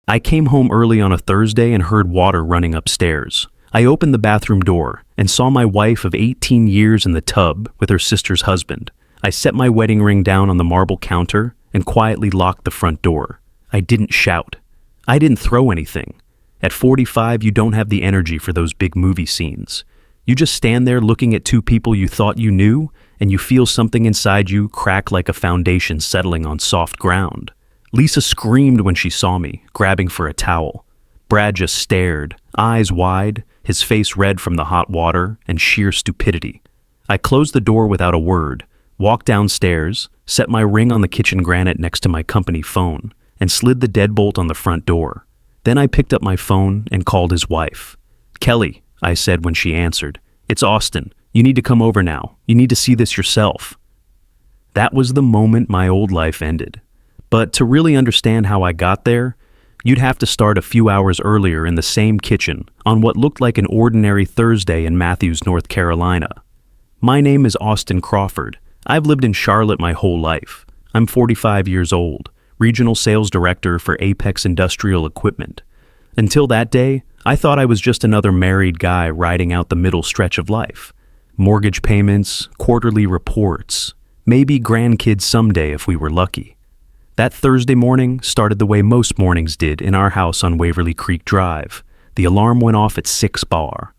I came home early on a Thursday and heard water running upstairs. I opened the bathroom door and saw my wife of 18 years in the tub with her sister's husband. I set my wedding ring down on the marble counter and quietly locked the front door. I didn't shout. I didn't throw anything. At 45, you don't have the energy for those big movie scenes. You just stand there looking at two people you thought you knew, and you feel something inside you crack like a foundation settling on soft ground. Lisa screamed when she saw me, grabbing for a towel. Brad just stared, eyes wide, his face red from the hot water and sheer stupidity. I closed the door without a word, walked downstairs, set my ring on the kitchen granite next to my company phone, and slid the deadbolt on the front door. Then I picked up my phone and called his wife. "Kelly," I said when she answered, "it's Austin. You need to come over now. You need to see this yourself." That was the moment my old life ended. But to really understand how I got there, you'd have to start a few hours earlier in the same kitchen on what looked like an ordinary Thursday in Matthews, North Carolina. My name is Austin Crawford. I've lived in Charlotte my whole life. I'm 45 years old, regional sales director for Apex Industrial Equipment. Until that day, I thought I was just another married guy riding out the middle stretch of life. Mortgage payments, quarterly reports, maybe grandkids someday if we were lucky. That Thursday morning started the way most mornings did in our house on Waverly Creek Drive. The alarm went off at 6 bar.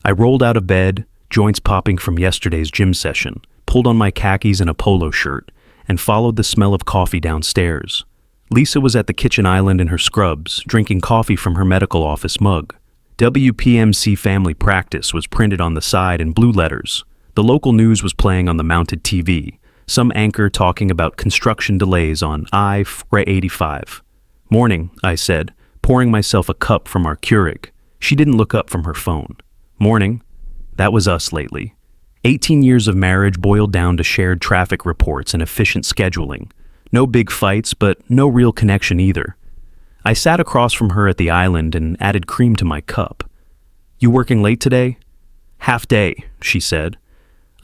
I rolled out of bed, joints popping from yesterday's gym session, pulled on my khakis and a polo shirt, and followed the smell of coffee downstairs. Lisa was at the kitchen island in her scrubs, drinking coffee from her medical office mug. WPMC Family Practice was printed on the side in blue letters. The local news was playing on the mounted TV, some anchor talking about construction delays on I-85. "Morning," I said, pouring myself a cup from our Keurig. She didn't look up from her phone. "Morning." That was us lately. 18 years of marriage boiled down to shared traffic reports and efficient scheduling. No big fights, but no real connection either. I sat across from her at the island and added cream to my cup. "You working late today?" "Half day," she said.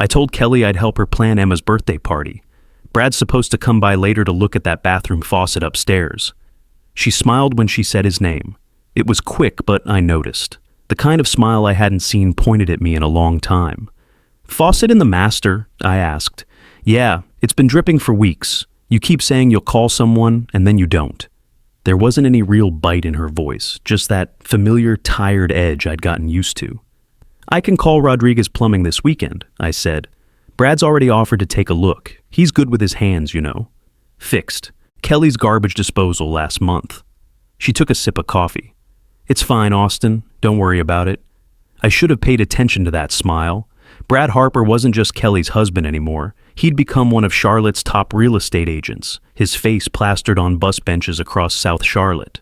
I told Kelly I'd help her plan Emma's birthday party. Brad's supposed to come by later to look at that bathroom faucet upstairs. She smiled when she said his name. It was quick, but I noticed. The kind of smile I hadn't seen pointed at me in a long time. "Faucet in the master?" I asked. "Yeah, it's been dripping for weeks. You keep saying you'll call someone, and then you don't." There wasn't any real bite in her voice, just that familiar, tired edge I'd gotten used to. "I can call Rodriguez Plumbing this weekend," I said. "Brad's already offered to take a look. He's good with his hands, you know." "Fixed. Kelly's garbage disposal last month." She took a sip of coffee. "It's fine, Austin. Don't worry about it." I should have paid attention to that smile. Brad Harper wasn't just Kelly's husband anymore. He'd become one of Charlotte's top real estate agents, his face plastered on bus benches across South Charlotte.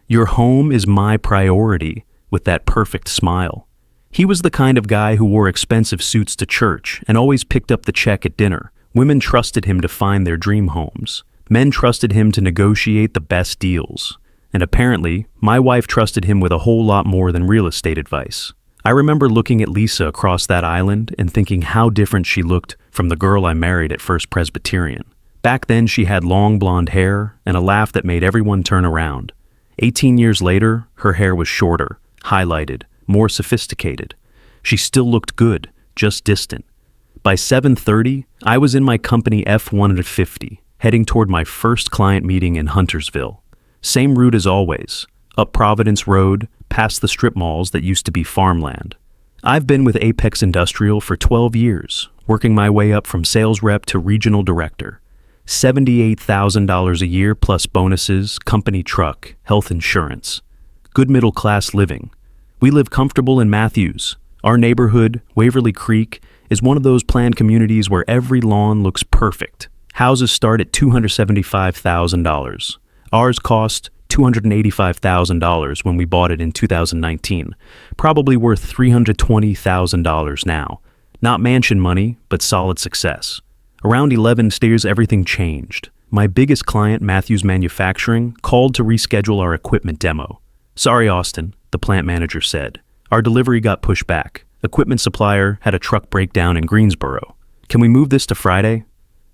"Your home is my priority," with that perfect smile. He was the kind of guy who wore expensive suits to church and always picked up the check at dinner. Women trusted him to find their dream homes. Men trusted him to negotiate the best deals. And apparently, my wife trusted him with a whole lot more than real estate advice. I remember looking at Lisa across that island and thinking how different she looked from the girl I married at First Presbyterian. Back then, she had long blonde hair and a laugh that made everyone turn around. 18 years later, her hair was shorter, highlighted, more sophisticated. She still looked good, just distant. By 7:30, I was in my company F-150, heading toward my first client meeting in Huntersville. Same route as always, up Providence Road, past the strip malls that used to be farmland. I've been with Apex Industrial for 12 years, working my way up from sales rep to regional director. $78,000 a year plus bonuses, company truck, health insurance. Good middle-class living. We live comfortable in Matthews. Our neighborhood, Waverly Creek, is one of those planned communities where every lawn looks perfect. Houses start at $275,000. Ours cost $285,000 when we bought it in 2019, probably worth $320,000 now. Not mansion money, but solid success. Around 11 steers, everything changed. My biggest client, Matthews Manufacturing, called to reschedule our equipment demo. "Sorry, Austin," the plant manager said. "Our delivery got pushed back. Equipment supplier had a truck breakdown in Greensboro. Can we move this to Friday?"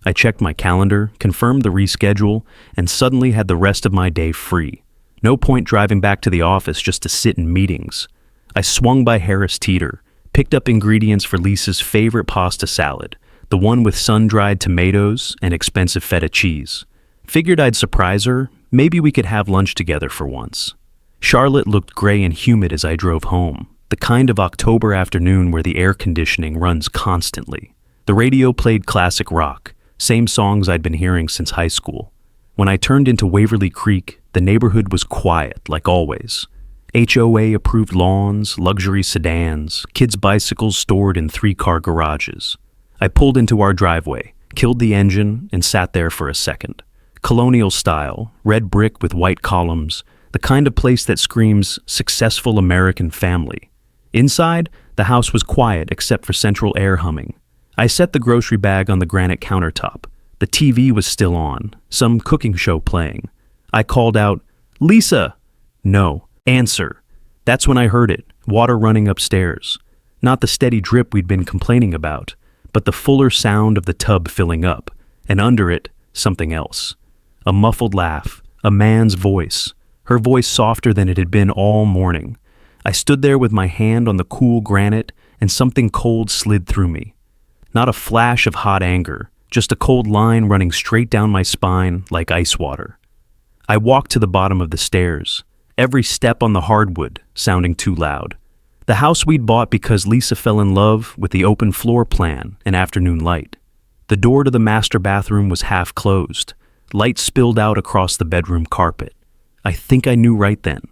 I checked my calendar, confirmed the reschedule, and suddenly had the rest of my day free. No point driving back to the office just to sit in meetings. I swung by Harris Teeter, picked up ingredients for Lisa's favorite pasta salad, the one with sun-dried tomatoes and expensive feta cheese. Figured I'd surprise her, maybe we could have lunch together for once. Charlotte looked gray and humid as I drove home, the kind of October afternoon where the air conditioning runs constantly. The radio played classic rock, same songs I'd been hearing since high school. When I turned into Waverly Creek, the neighborhood was quiet, like always. HOA-approved lawns, luxury sedans, kids' bicycles stored in 3-car garages. I pulled into our driveway, killed the engine, and sat there for a second. Colonial style, red brick with white columns, the kind of place that screams successful American family. Inside, the house was quiet except for central air humming. I set the grocery bag on the granite countertop. The TV was still on, some cooking show playing. I called out, "Lisa!" No. Answer. That's when I heard it, water running upstairs. Not the steady drip we'd been complaining about, but the fuller sound of the tub filling up, and under it, something else. A muffled laugh, a man's voice, her voice softer than it had been all morning. I stood there with my hand on the cool granite, and something cold slid through me. Not a flash of hot anger, just a cold line running straight down my spine like ice water. I walked to the bottom of the stairs, every step on the hardwood sounding too loud. The house we'd bought because Lisa fell in love with the open floor plan and afternoon light. The door to the master bathroom was half closed. Light spilled out across the bedroom carpet. I think I knew right then.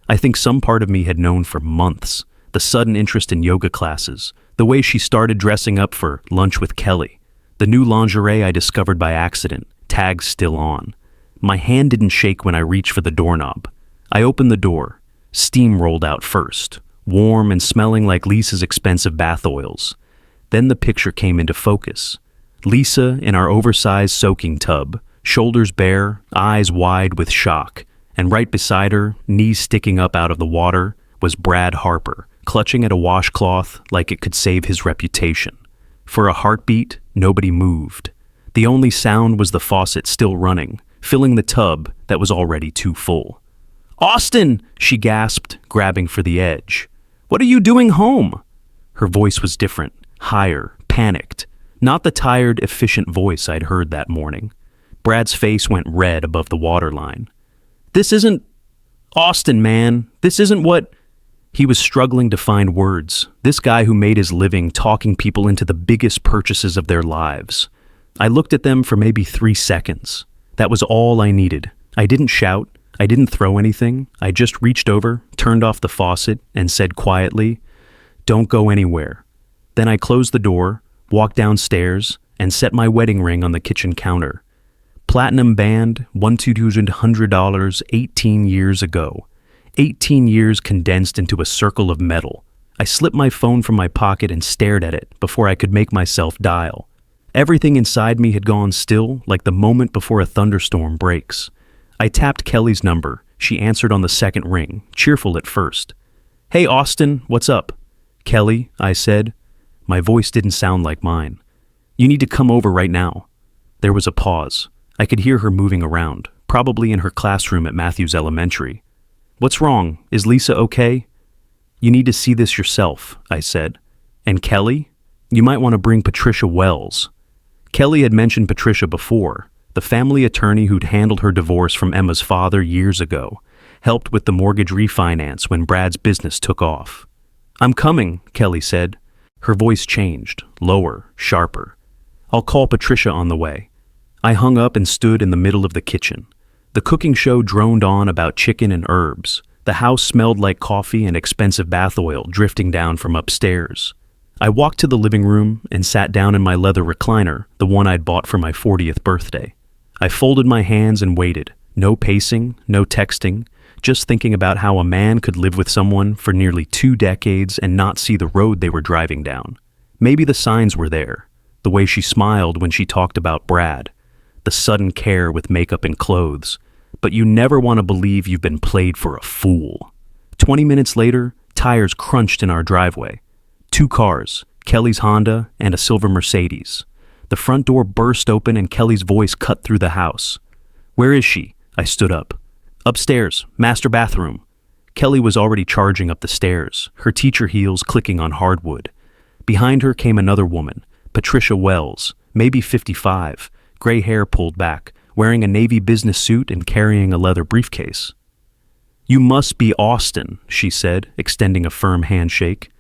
I think some part of me had known for months. The sudden interest in yoga classes, the way she started dressing up for lunch with Kelly, the new lingerie I discovered by accident, tags still on. My hand didn't shake when I reached for the doorknob. I opened the door. Steam rolled out first, warm and smelling like Lisa's expensive bath oils. Then the picture came into focus. Lisa in our oversized soaking tub, shoulders bare, eyes wide with shock, and right beside her, knees sticking up out of the water, was Brad Harper, clutching at a washcloth like it could save his reputation. For a heartbeat, nobody moved. The only sound was the faucet still running, filling the tub that was already too full. "Austin!" she gasped, grabbing for the edge. "What are you doing home?" Her voice was different, higher, panicked. Not the tired, efficient voice I'd heard that morning. Brad's face went red above the waterline. "This isn't... Austin, man, this isn't what..." He was struggling to find words, this guy who made his living talking people into the biggest purchases of their lives. I looked at them for maybe 3 seconds. That was all I needed. I didn't shout. I didn't throw anything. I just reached over, turned off the faucet, and said quietly, "Don't go anywhere." Then I closed the door, walked downstairs, and set my wedding ring on the kitchen counter. Platinum band, $1,200, 18 years ago. 18 years condensed into a circle of metal. I slipped my phone from my pocket and stared at it before I could make myself dial. Everything inside me had gone still, like the moment before a thunderstorm breaks. I tapped Kelly's number. She answered on the second ring, cheerful at first. "Hey, Austin, what's up?" "Kelly," I said. My voice didn't sound like mine. "You need to come over right now." There was a pause. I could hear her moving around, probably in her classroom at Matthews Elementary. "What's wrong? Is Lisa okay?" "You need to see this yourself," I said. "And Kelly? You might want to bring Patricia Wells." Kelly had mentioned Patricia before, the family attorney who'd handled her divorce from Emma's father years ago, helped with the mortgage refinance when Brad's business took off. "I'm coming," Kelly said. Her voice changed, lower, sharper. "I'll call Patricia on the way." I hung up and stood in the middle of the kitchen. The cooking show droned on about chicken and herbs. The house smelled like coffee and expensive bath oil drifting down from upstairs. I walked to the living room and sat down in my leather recliner, the one I'd bought for my 40th birthday. I folded my hands and waited. No pacing, no texting, just thinking about how a man could live with someone for nearly 2 decades and not see the road they were driving down. Maybe the signs were there. The way she smiled when she talked about Brad. The sudden care with makeup and clothes. But you never want to believe you've been played for a fool. 20 minutes later, tires crunched in our driveway. 2 cars, Kelly's Honda and a silver Mercedes. The front door burst open and Kelly's voice cut through the house. "Where is she?" I stood up. Upstairs, master bathroom. Kelly was already charging up the stairs, her teacher heels clicking on hardwood. Behind her came another woman, Patricia Wells, maybe 55, gray hair pulled back, wearing a navy business suit and carrying a leather briefcase. "You must be Austin," she said, extending a firm handshake.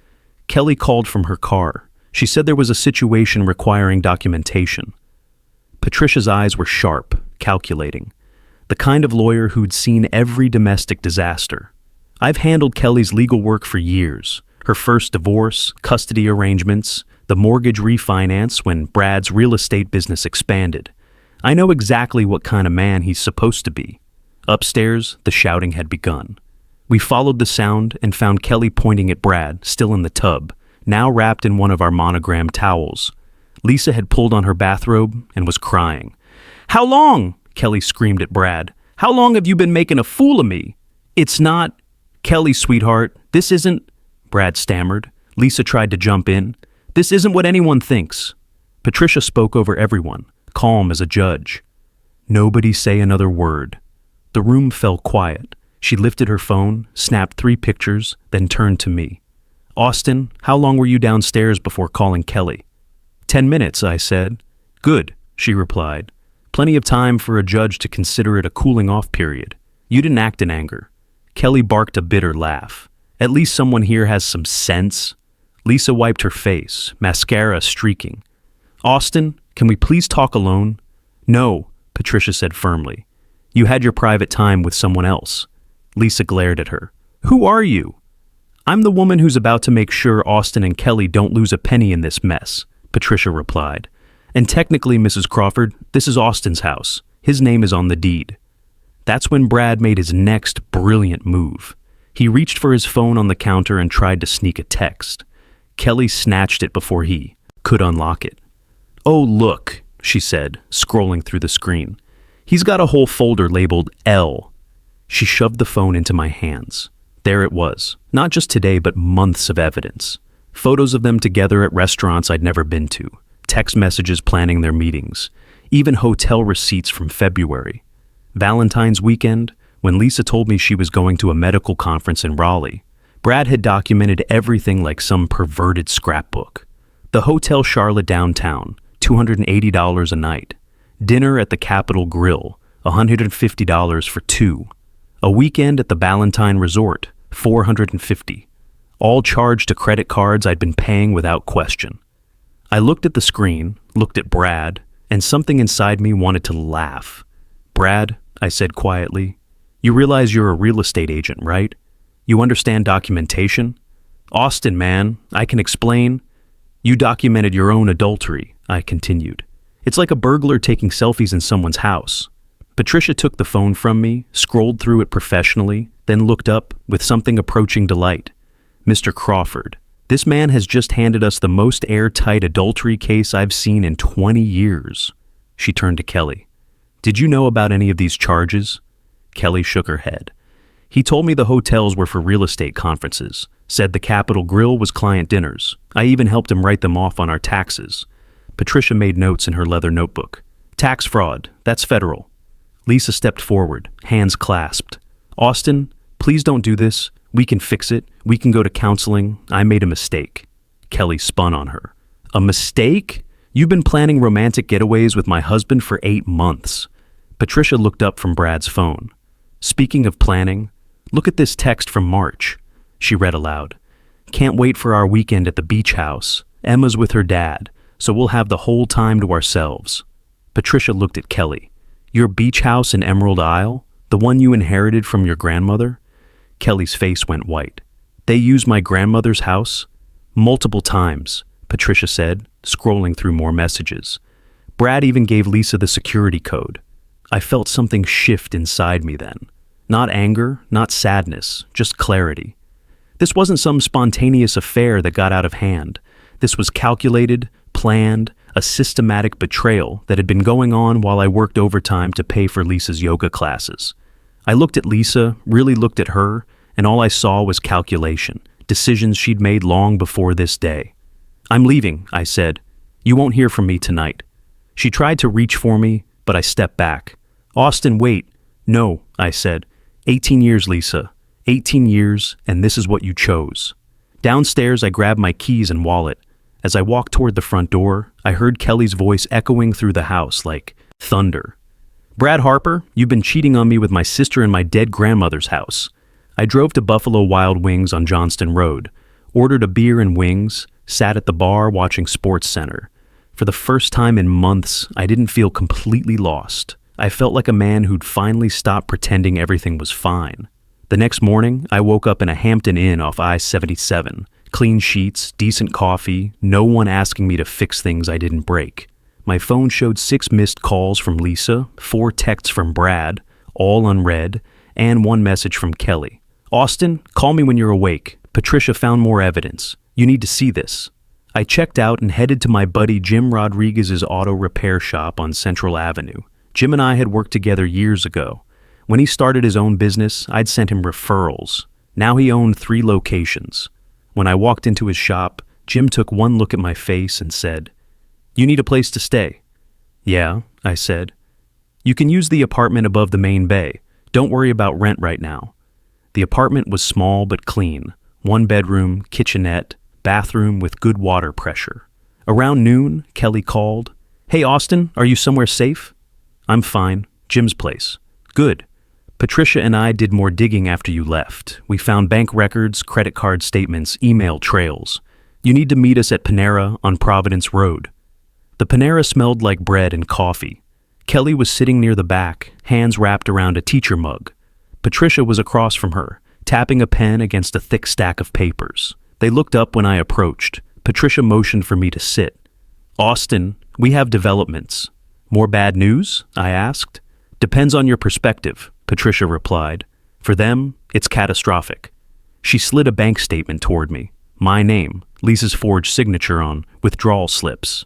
Kelly called from her car. She said there was a situation requiring documentation. Patricia's eyes were sharp, calculating. The kind of lawyer who'd seen every domestic disaster. I've handled Kelly's legal work for years. Her first divorce, custody arrangements, the mortgage refinance when Brad's real estate business expanded. I know exactly what kind of man he's supposed to be. Upstairs, the shouting had begun. We followed the sound and found Kelly pointing at Brad, still in the tub, now wrapped in one of our monogrammed towels. Lisa had pulled on her bathrobe and was crying. "How long?" Kelly screamed at Brad. "How long have you been making a fool of me?" "It's not..." "Kelly, sweetheart, this isn't..." Brad stammered. Lisa tried to jump in. "This isn't what anyone thinks." Patricia spoke over everyone, calm as a judge. Nobody say another word. The room fell quiet. She lifted her phone, snapped 3 pictures, then turned to me. "Austin, how long were you downstairs before calling Kelly?" 10 minutes, I said. "Good," she replied. "Plenty of time for a judge to consider it a cooling-off period. You didn't act in anger." Kelly barked a bitter laugh. "At least someone here has some sense." Lisa wiped her face, mascara streaking. "Austin, can we please talk alone?" "No," Patricia said firmly. "You had your private time with someone else." Lisa glared at her. "Who are you?" "I'm the woman who's about to make sure Austin and Kelly don't lose a penny in this mess," Patricia replied. "And technically, Mrs. Crawford, this is Austin's house. His name is on the deed." That's when Brad made his next brilliant move. He reached for his phone on the counter and tried to sneak a text. Kelly snatched it before he could unlock it. "Oh, look," she said, scrolling through the screen. "He's got a whole folder labeled L." She shoved the phone into my hands. There it was, not just today, but months of evidence. Photos of them together at restaurants I'd never been to, text messages planning their meetings, even hotel receipts from February. Valentine's weekend, when Lisa told me she was going to a medical conference in Raleigh, Brad had documented everything like some perverted scrapbook. The Hotel Charlotte downtown, $280 a night. Dinner at the Capitol Grill, $150 for 2. A weekend at the Ballantine Resort, $450. All charged to credit cards I'd been paying without question. I looked at the screen, looked at Brad, and something inside me wanted to laugh. "Brad," I said quietly, "you realize you're a real estate agent, right? You understand documentation?" "Austin, man, I can explain." "You documented your own adultery," I continued. "It's like a burglar taking selfies in someone's house." Patricia took the phone from me, scrolled through it professionally, then looked up with something approaching delight. "Mr. Crawford, this man has just handed us the most airtight adultery case I've seen in 20 years. She turned to Kelly. "Did you know about any of these charges?" Kelly shook her head. "He told me the hotels were for real estate conferences, said the Capitol Grill was client dinners. I even helped him write them off on our taxes." Patricia made notes in her leather notebook. "Tax fraud, that's federal." Lisa stepped forward, hands clasped. "Austin, please don't do this. We can fix it. We can go to counseling. I made a mistake." Kelly spun on her. "A mistake? You've been planning romantic getaways with my husband for 8 months. Patricia looked up from Brad's phone. "Speaking of planning, look at this text from March." She read aloud. "Can't wait for our weekend at the beach house. Emma's with her dad, so we'll have the whole time to ourselves." Patricia looked at Kelly. "Your beach house in Emerald Isle? The one you inherited from your grandmother?" Kelly's face went white. "They used my grandmother's house?" "Multiple times," Patricia said, scrolling through more messages. "Brad even gave Lisa the security code." I felt something shift inside me then. Not anger, not sadness, just clarity. This wasn't some spontaneous affair that got out of hand. This was calculated, planned, a systematic betrayal that had been going on while I worked overtime to pay for Lisa's yoga classes. I looked at Lisa, really looked at her, and all I saw was calculation, decisions she'd made long before this day. "I'm leaving," I said. "You won't hear from me tonight." She tried to reach for me, but I stepped back. "Austin, wait." "No," I said. 18 years, Lisa. 18 years, and this is what you chose. Downstairs, I grabbed my keys and wallet. As I walked toward the front door, I heard Kelly's voice echoing through the house like thunder. Brad Harper, you've been cheating on me with my sister in my dead grandmother's house. I drove to Buffalo Wild Wings on Johnston Road, ordered a beer and wings, sat at the bar watching SportsCenter. For the first time in months, I didn't feel completely lost. I felt like a man who'd finally stopped pretending everything was fine. The next morning, I woke up in a Hampton Inn off I-77. Clean sheets, decent coffee, no one asking me to fix things I didn't break. My phone showed 6 missed calls from Lisa, 4 texts from Brad, all unread, and 1 message from Kelly. Austin, call me when you're awake. Patricia found more evidence. You need to see this. I checked out and headed to my buddy Jim Rodriguez's auto repair shop on Central Avenue. Jim and I had worked together years ago. When he started his own business, I'd sent him referrals. Now he owned 3 locations. When I walked into his shop, Jim took one look at my face and said, "You need a place to stay." "Yeah," I said. "You can use the apartment above the main bay. Don't worry about rent right now." The apartment was small but clean. 1 bedroom, kitchenette, bathroom with good water pressure. Around noon, Kelly called. "Hey, Austin, are you somewhere safe?" "I'm fine. Jim's place." "Good. Patricia and I did more digging after you left. We found bank records, credit card statements, email trails. You need to meet us at Panera on Providence Road." The Panera smelled like bread and coffee. Kelly was sitting near the back, hands wrapped around a teacher mug. Patricia was across from her, tapping a pen against a thick stack of papers. They looked up when I approached. Patricia motioned for me to sit. "Austin, we have developments." "More bad news?" I asked. "Depends on your perspective," Patricia replied. "For them, it's catastrophic." She slid a bank statement toward me. My name, Lisa's forged signature on withdrawal slips.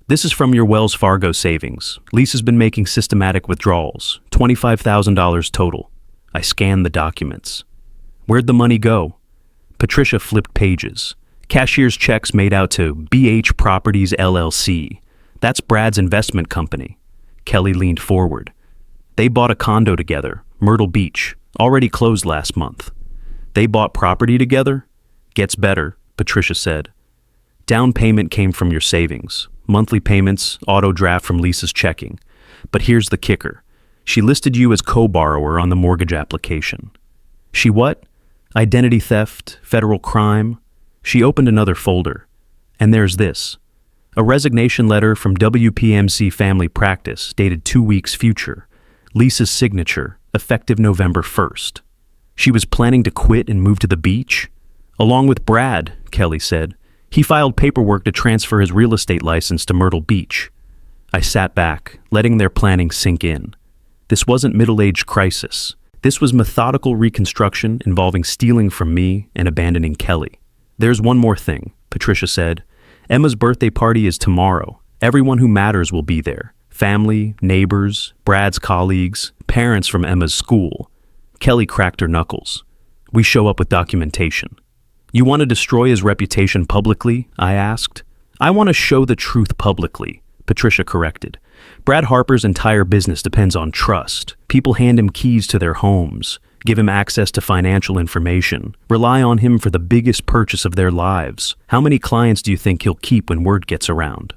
"This is from your Wells Fargo savings. Lisa's been making systematic withdrawals, $25,000 total." I scanned the documents. "Where'd the money go?" Patricia flipped pages. "Cashier's checks made out to BH Properties LLC. That's Brad's investment company." Kelly leaned forward. "They bought a condo together, Myrtle Beach, already closed last month." "They bought property together?" "Gets better," Patricia said. "Down payment came from your savings. Monthly payments, auto draft from Lisa's checking. But here's the kicker. She listed you as co-borrower on the mortgage application." "She what?" "Identity theft, federal crime." She opened another folder. "And there's this. A resignation letter from WPMC Family Practice dated 2 weeks future. Lisa's signature, effective November 1st. She was planning to quit and move to the beach? "Along with Brad," Kelly said. "He filed paperwork to transfer his real estate license to Myrtle Beach." I sat back, letting their planning sink in. This wasn't middle-aged crisis. This was methodical reconstruction involving stealing from me and abandoning Kelly. "There's one more thing," Patricia said. "Emma's birthday party is tomorrow. Everyone who matters will be there. Family, neighbors, Brad's colleagues, parents from Emma's school." Kelly cracked her knuckles. "We show up with documentation." "You want to destroy his reputation publicly?" I asked. "I want to show the truth publicly," Patricia corrected. "Brad Harper's entire business depends on trust. People hand him keys to their homes, give him access to financial information, rely on him for the biggest purchase of their lives. How many clients do you think he'll keep when word gets around?"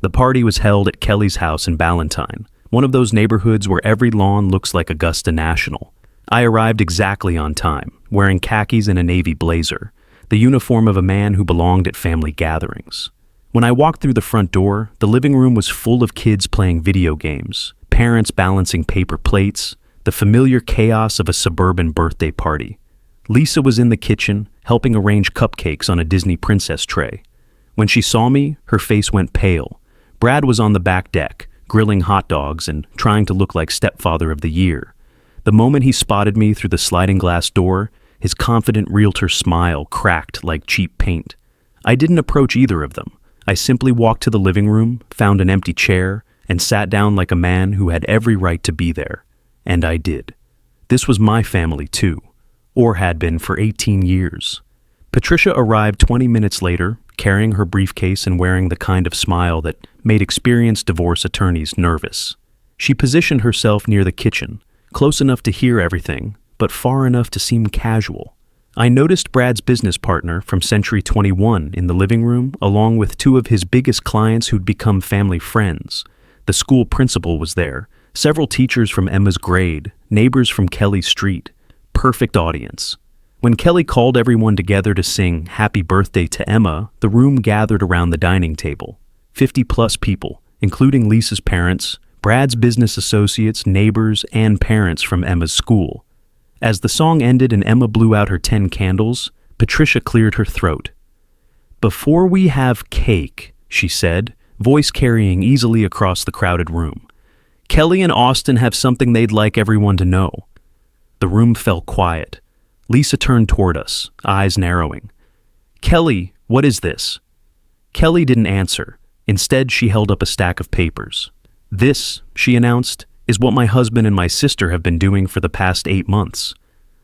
The party was held at Kelly's house in Ballantyne, one of those neighborhoods where every lawn looks like Augusta National. I arrived exactly on time, wearing khakis and a navy blazer, the uniform of a man who belonged at family gatherings. When I walked through the front door, the living room was full of kids playing video games, parents balancing paper plates, the familiar chaos of a suburban birthday party. Lisa was in the kitchen, helping arrange cupcakes on a Disney princess tray. When she saw me, her face went pale. Brad was on the back deck, grilling hot dogs and trying to look like stepfather of the year. The moment he spotted me through the sliding glass door, his confident realtor smile cracked like cheap paint. I didn't approach either of them. I simply walked to the living room, found an empty chair, and sat down like a man who had every right to be there. And I did. This was my family too, or had been for 18 years. Patricia arrived 20 minutes later, carrying her briefcase and wearing the kind of smile that made experienced divorce attorneys nervous. She positioned herself near the kitchen, close enough to hear everything, but far enough to seem casual. I noticed Brad's business partner from Century 21 in the living room, along with two of his biggest clients who'd become family friends. The school principal was there, several teachers from Emma's grade, neighbors from Kelly's street. Perfect audience. When Kelly called everyone together to sing Happy Birthday to Emma, the room gathered around the dining table. 50-plus people, including Lisa's parents, Brad's business associates, neighbors, and parents from Emma's school. As the song ended and Emma blew out her 10 candles, Patricia cleared her throat. "Before we have cake," she said, voice carrying easily across the crowded room, "Kelly and Austin have something they'd like everyone to know." The room fell quiet. Lisa turned toward us, eyes narrowing. "Kelly, what is this?" Kelly didn't answer. Instead, she held up a stack of papers. "This," she announced, "is what my husband and my sister have been doing for the past 8 months."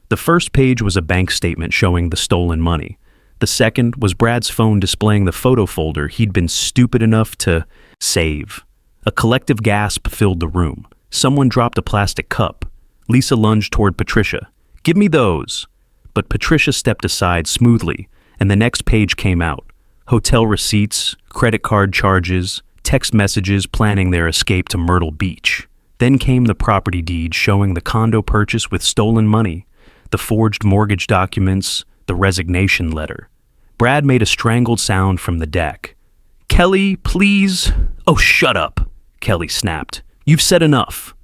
The first page was a bank statement showing the stolen money. The second was Brad's phone displaying the photo folder he'd been stupid enough to save. A collective gasp filled the room. Someone dropped a plastic cup. Lisa lunged toward Patricia. "Give me those!" But Patricia stepped aside smoothly, and the next page came out. Hotel receipts, credit card charges, text messages planning their escape to Myrtle Beach. Then came the property deed showing the condo purchase with stolen money, the forged mortgage documents, the resignation letter. Brad made a strangled sound from the deck. "Kelly, please." "Oh, shut up," Kelly snapped. "You've said enough."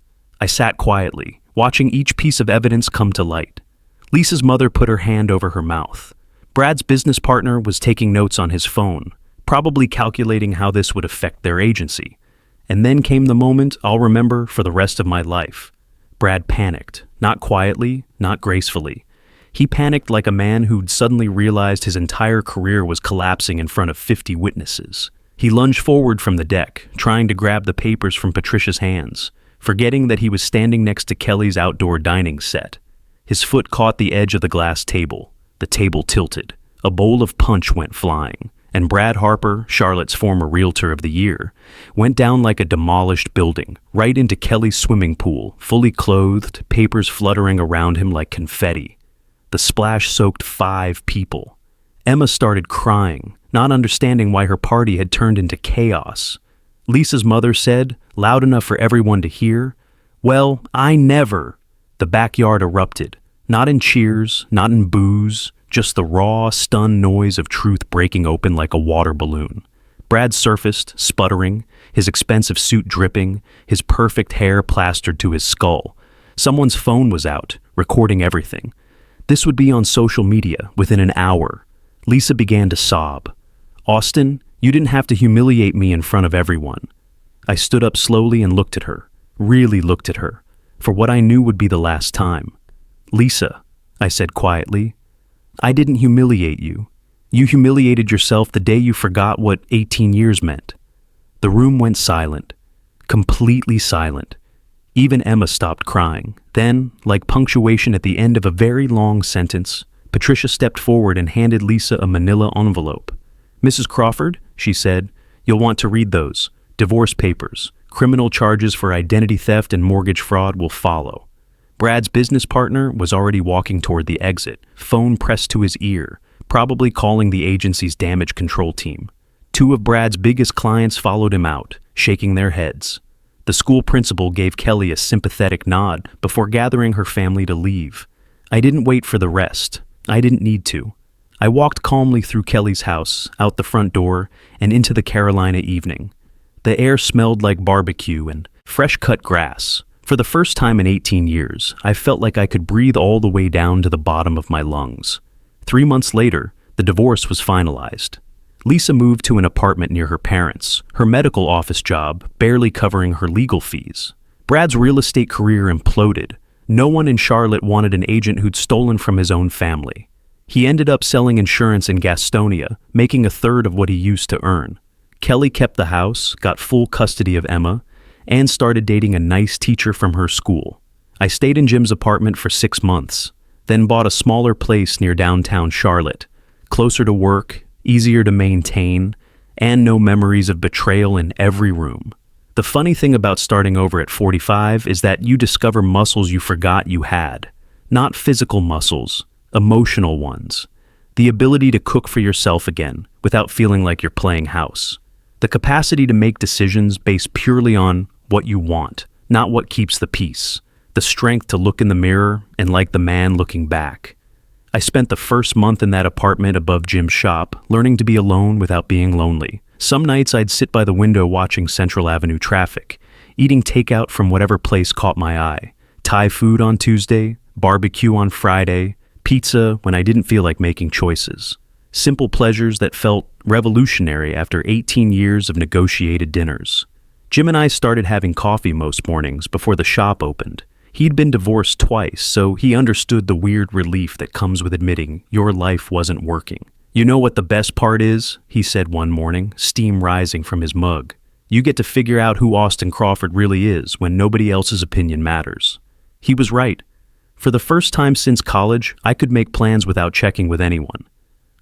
I sat quietly, watching each piece of evidence come to light. Lisa's mother put her hand over her mouth. Brad's business partner was taking notes on his phone, probably calculating how this would affect their agency. And then came the moment I'll remember for the rest of my life. Brad panicked, not quietly, not gracefully. He panicked like a man who'd suddenly realized his entire career was collapsing in front of 50 witnesses. He lunged forward from the deck, trying to grab the papers from Patricia's hands, forgetting that he was standing next to Kelly's outdoor dining set. His foot caught the edge of the glass table. The table tilted. A bowl of punch went flying, and Brad Harper, Charlotte's former Realtor of the Year, went down like a demolished building, right into Kelly's swimming pool, fully clothed, papers fluttering around him like confetti. The splash soaked 5 people. Emma started crying, not understanding why her party had turned into chaos. Lisa's mother said, loud enough for everyone to hear, "Well, I never." The backyard erupted, not in cheers, not in boos, just the raw, stunned noise of truth breaking open like a water balloon. Brad surfaced, sputtering, his expensive suit dripping, his perfect hair plastered to his skull. Someone's phone was out, recording everything. This would be on social media within an hour. Lisa began to sob. "Austin, you didn't have to humiliate me in front of everyone." I stood up slowly and looked at her, really looked at her, for what I knew would be the last time. "Lisa," I said quietly, "I didn't humiliate you. You humiliated yourself the day you forgot what 18 years meant." The room went silent, completely silent. Even Emma stopped crying. Then, like punctuation at the end of a very long sentence, Patricia stepped forward and handed Lisa a manila envelope. "Mrs. Crawford," she said, "you'll want to read those. Divorce papers, criminal charges for identity theft and mortgage fraud will follow." Brad's business partner was already walking toward the exit, phone pressed to his ear, probably calling the agency's damage control team. 2 of Brad's biggest clients followed him out, shaking their heads. The school principal gave Kelly a sympathetic nod before gathering her family to leave. I didn't wait for the rest. I didn't need to. I walked calmly through Kelly's house, out the front door, and into the Carolina evening. The air smelled like barbecue and fresh-cut grass. For the first time in 18 years, I felt like I could breathe all the way down to the bottom of my lungs. 3 months later, the divorce was finalized. Lisa moved to an apartment near her parents, her medical office job barely covering her legal fees. Brad's real estate career imploded. No one in Charlotte wanted an agent who'd stolen from his own family. He ended up selling insurance in Gastonia, making 1/3 of what he used to earn. Kelly kept the house, got full custody of Emma, and started dating a nice teacher from her school. I stayed in Jim's apartment for 6 months, then bought a smaller place near downtown Charlotte, closer to work, easier to maintain, and no memories of betrayal in every room. The funny thing about starting over at 45 is that you discover muscles you forgot you had. Not physical muscles, emotional ones. The ability to cook for yourself again without feeling like you're playing house. The capacity to make decisions based purely on what you want, not what keeps the peace. The strength to look in the mirror and like the man looking back. I spent the first month in that apartment above Jim's shop, learning to be alone without being lonely. Some nights I'd sit by the window watching Central Avenue traffic, eating takeout from whatever place caught my eye. Thai food on Tuesday, barbecue on Friday, pizza when I didn't feel like making choices. Simple pleasures that felt revolutionary after 18 years of negotiated dinners. Jim and I started having coffee most mornings before the shop opened. He'd been divorced twice, so he understood the weird relief that comes with admitting your life wasn't working. "You know what the best part is?" he said one morning, steam rising from his mug. "You get to figure out who Austin Crawford really is when nobody else's opinion matters." He was right. For the first time since college, I could make plans without checking with anyone.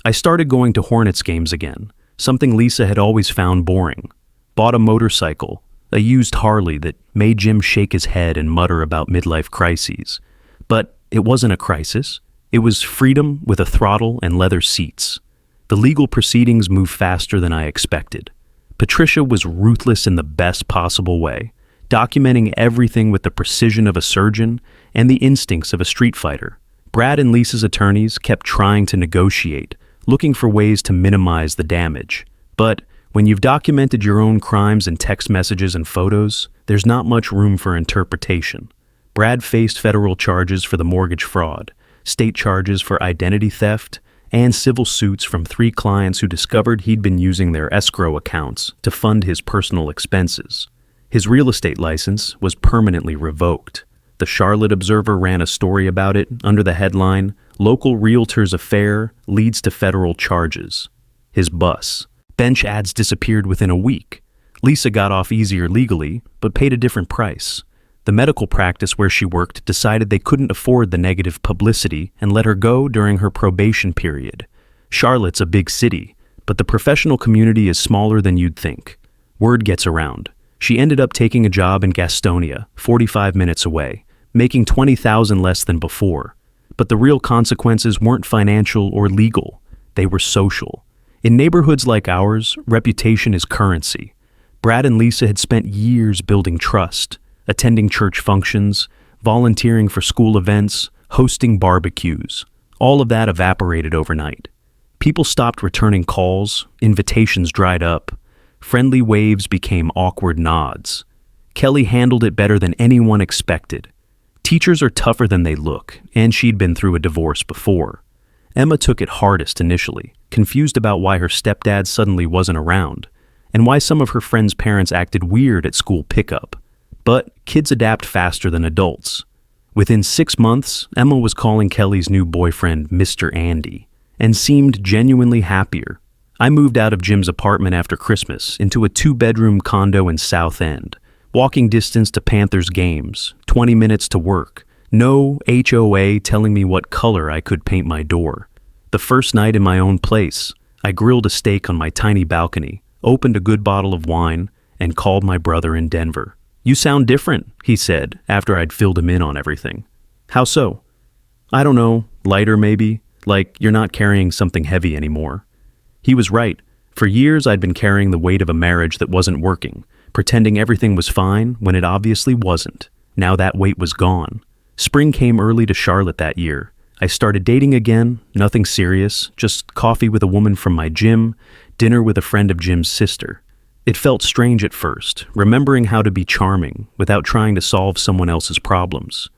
I started going to Hornets games again, something Lisa had always found boring. Bought a motorcycle, a used Harley that made Jim shake his head and mutter about midlife crises. But it wasn't a crisis. It was freedom with a throttle and leather seats. The legal proceedings moved faster than I expected. Patricia was ruthless in the best possible way, documenting everything with the precision of a surgeon and the instincts of a street fighter. Brad and Lisa's attorneys kept trying to negotiate, looking for ways to minimize the damage. But when you've documented your own crimes in text messages and photos, there's not much room for interpretation. Brad faced federal charges for the mortgage fraud, state charges for identity theft, and civil suits from 3 clients who discovered he'd been using their escrow accounts to fund his personal expenses. His real estate license was permanently revoked. The Charlotte Observer ran a story about it under the headline, "Local Realtor's Affair Leads to Federal Charges." His bus. Bench ads disappeared within a week. Lisa got off easier legally, but paid a different price. The medical practice where she worked decided they couldn't afford the negative publicity and let her go during her probation period. Charlotte's a big city, but the professional community is smaller than you'd think. Word gets around. She ended up taking a job in Gastonia, 45 minutes away, making $20,000 less than before. But the real consequences weren't financial or legal. They were social. In neighborhoods like ours, reputation is currency. Brad and Lisa had spent years building trust, attending church functions, volunteering for school events, hosting barbecues. All of that evaporated overnight. People stopped returning calls, invitations dried up, friendly waves became awkward nods. Kelly handled it better than anyone expected. Teachers are tougher than they look, and she'd been through a divorce before. Emma took it hardest initially, confused about why her stepdad suddenly wasn't around, and why some of her friends' parents acted weird at school pickup. But kids adapt faster than adults. Within 6 months, Emma was calling Kelly's new boyfriend Mr. Andy, and seemed genuinely happier. I moved out of Jim's apartment after Christmas into a 2-bedroom condo in South End, walking distance to Panthers games, 20 minutes to work. No HOA telling me what color I could paint my door. The first night in my own place, I grilled a steak on my tiny balcony, opened a good bottle of wine, and called my brother in Denver. "You sound different," he said after I'd filled him in on everything. "How so?" "I don't know, lighter maybe, like you're not carrying something heavy anymore." He was right. For years I'd been carrying the weight of a marriage that wasn't working, pretending everything was fine when it obviously wasn't. Now that weight was gone. Spring came early to Charlotte that year. I started dating again, nothing serious, just coffee with a woman from my gym, dinner with a friend of Jim's sister. It felt strange at first, remembering how to be charming without trying to solve someone else's problems.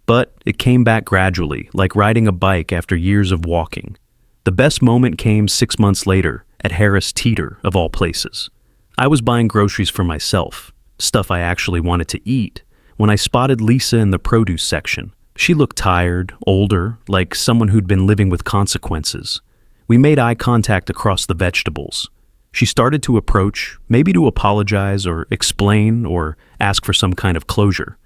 But it came back gradually, like riding a bike after years of walking. The best moment came 6 months later, at Harris Teeter, of all places. I was buying groceries for myself, stuff I actually wanted to eat, when I spotted Lisa in the produce section. She looked tired, older, like someone who'd been living with consequences. We made eye contact across the vegetables. She started to approach, maybe to apologize or explain or ask for some kind of closure.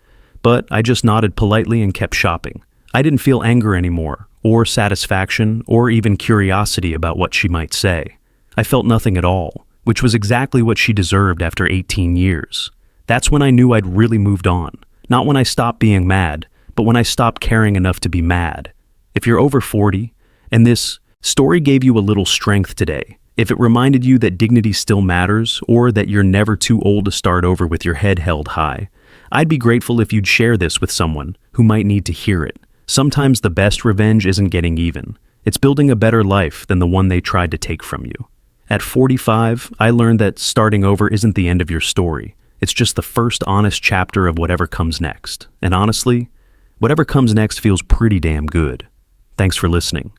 But I just nodded politely and kept shopping. I didn't feel anger anymore, or satisfaction, or even curiosity about what she might say. I felt nothing at all, which was exactly what she deserved after 18 years. That's when I knew I'd really moved on. Not when I stopped being mad, but when I stopped caring enough to be mad. If you're over 40, and this story gave you a little strength today, if it reminded you that dignity still matters, or that you're never too old to start over with your head held high, I'd be grateful if you'd share this with someone who might need to hear it. Sometimes the best revenge isn't getting even. It's building a better life than the one they tried to take from you. At 45, I learned that starting over isn't the end of your story. It's just the first honest chapter of whatever comes next. And honestly, whatever comes next feels pretty damn good. Thanks for listening.